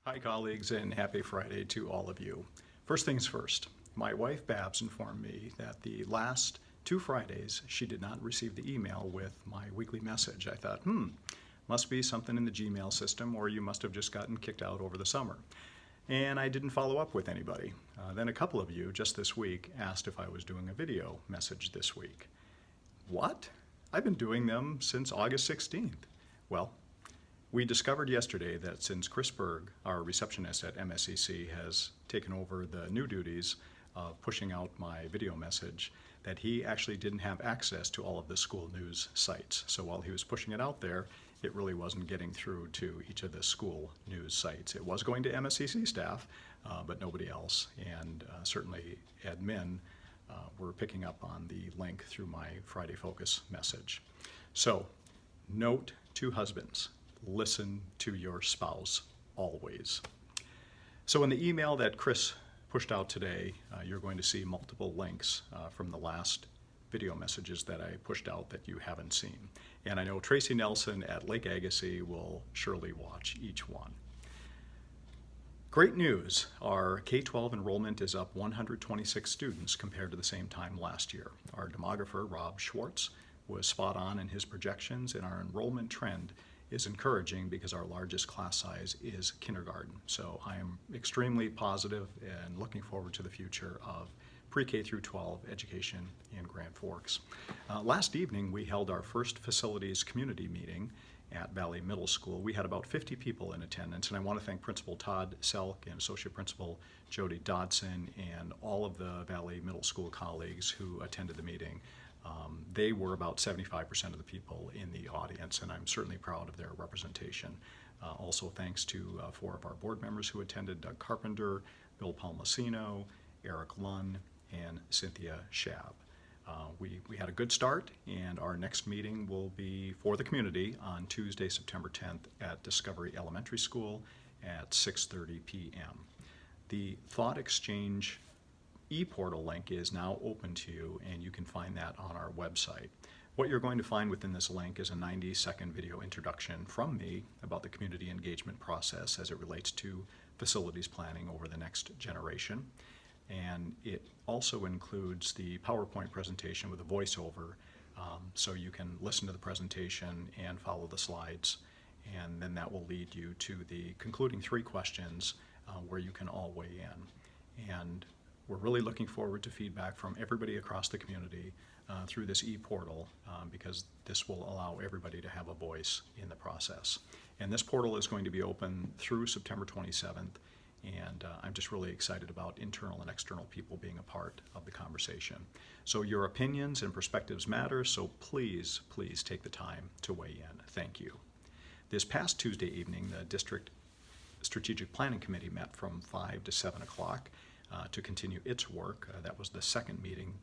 Hi colleagues, and happy Friday to all of you. First things first, my wife Babs informed me that the last 2 Fridays she did not receive the email with my weekly message. I thought, must be something in the Gmail system, or you must have just gotten kicked out over the summer. And I didn't follow up with anybody. Then a couple of you just this week asked if I was doing a video message this week. What? I've been doing them since August 16th. Well, we discovered yesterday that since Chris Berg, our receptionist at MSCC, has taken over the new duties of pushing out my video message, that he actually didn't have access to all of the school news sites. So while he was pushing it out there, it really wasn't getting through to each of the school news sites. It was going to MSCC staff, but nobody else. And certainly admin were picking up on the link through my Friday Focus message. So, note to husbands. Listen to your spouse always. So in the email that Chris pushed out today, you're going to see multiple links from the last video messages that I pushed out that you haven't seen. And I know Tracy Nelson at Lake Agassiz will surely watch each one. Great news, our K-12 enrollment is up 126 students compared to the same time last year. Our demographer, Rob Schwartz, was spot on in his projections, and our enrollment trend is encouraging because our largest class size is kindergarten. So I am extremely positive and looking forward to the future of pre-K through 12 education in Grand Forks. Last evening we held our first facilities community meeting at Valley Middle School. We had about 50 people in attendance, and I want to thank Principal Todd Selk and Associate Principal Jody Dodson and all of the Valley Middle School colleagues who attended the meeting. They were about 75% of the people in the audience, and I'm certainly proud of their representation. Also thanks to 4 of our board members who attended, Doug Carpenter, Bill Palmasino, Eric Lunn, and Cynthia Schab. We had a good start, and our next meeting will be for the community on Tuesday, September 10th at Discovery Elementary School at 6:30 p.m. The Thought Exchange e-portal link is now open to you, and you can find that on our website. What you're going to find within this link is a 90-second video introduction from me about the community engagement process as it relates to facilities planning over the next generation. And it also includes the PowerPoint presentation with a voiceover, so you can listen to the presentation and follow the slides, and then that will lead you to the concluding 3 questions where you can all weigh in. And we're really looking forward to feedback from everybody across the community through this e-portal because this will allow everybody to have a voice in the process. And this portal is going to be open through September 27th, and I'm just really excited about internal and external people being a part of the conversation. So your opinions and perspectives matter, so please, please take the time to weigh in. Thank you. This past Tuesday evening, the District Strategic Planning Committee met from 5 to 7 o'clock. To continue its work. That was the second meeting,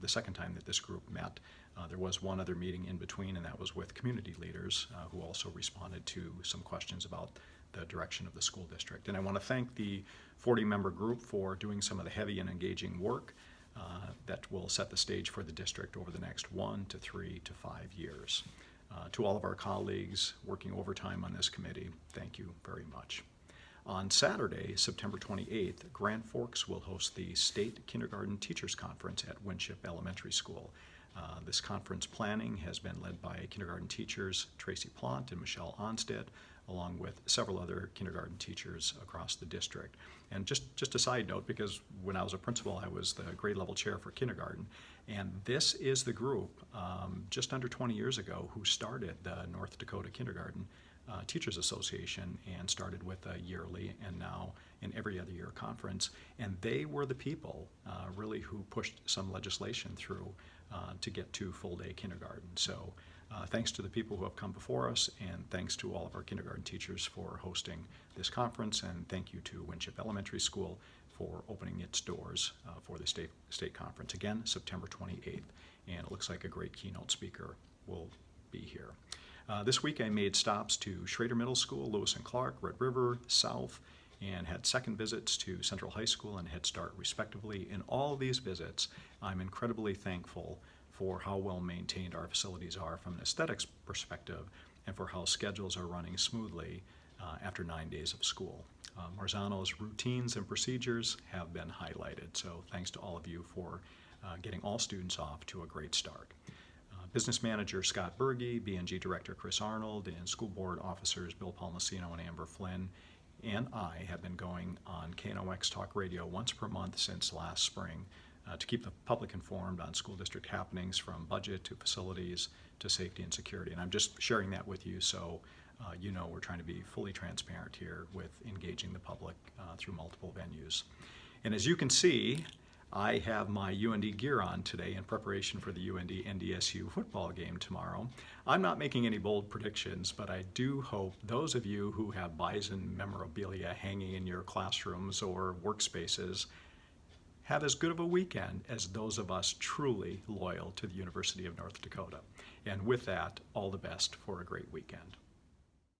the second time that this group met. There was one other meeting in between, and that was with community leaders who also responded to some questions about the direction of the school district. And I want to thank the 40-member group for doing some of the heavy and engaging work that will set the stage for the district over the next 1 to 3 to 5 years. To all of our colleagues working overtime on this committee, thank you very much. On Saturday, September 28th, Grand Forks will host the State Kindergarten Teachers Conference at Winship Elementary School. This conference planning has been led by kindergarten teachers Tracy Plant and Michelle Onstead, along with several other kindergarten teachers across the district. And just a side note, because when I was a principal, I was the grade level chair for kindergarten, and this is the group just under 20 years ago who started the North Dakota Kindergarten Teachers Association and started with a yearly and now an every other year conference, and they were the people really who pushed some legislation through to get to full day kindergarten. So thanks to the people who have come before us, and thanks to all of our kindergarten teachers for hosting this conference, and thank you to Winship Elementary School for opening its doors for the state conference. Again, September 28th, and it looks like a great keynote speaker will be here. This week I made stops to Schrader Middle School, Lewis and Clark, Red River, South, and had second visits to Central High School and Head Start respectively. In all these visits, I'm incredibly thankful for how well maintained our facilities are from an aesthetics perspective and for how schedules are running smoothly after 9 days of school. Marzano's routines and procedures have been highlighted. So thanks to all of you for getting all students off to a great start. Business Manager Scott Berge, BNG Director Chris Arnold, and School Board Officers Bill Palmasino and Amber Flynn and I have been going on KNOX Talk Radio once per month since last spring to keep the public informed on school district happenings, from budget to facilities to safety and security. And I'm just sharing that with you so you know we're trying to be fully transparent here with engaging the public through multiple venues. And as you can see, I have my UND gear on today in preparation for the UND NDSU football game tomorrow. I'm not making any bold predictions, but I do hope those of you who have Bison memorabilia hanging in your classrooms or workspaces have as good of a weekend as those of us truly loyal to the University of North Dakota. And with that, all the best for a great weekend.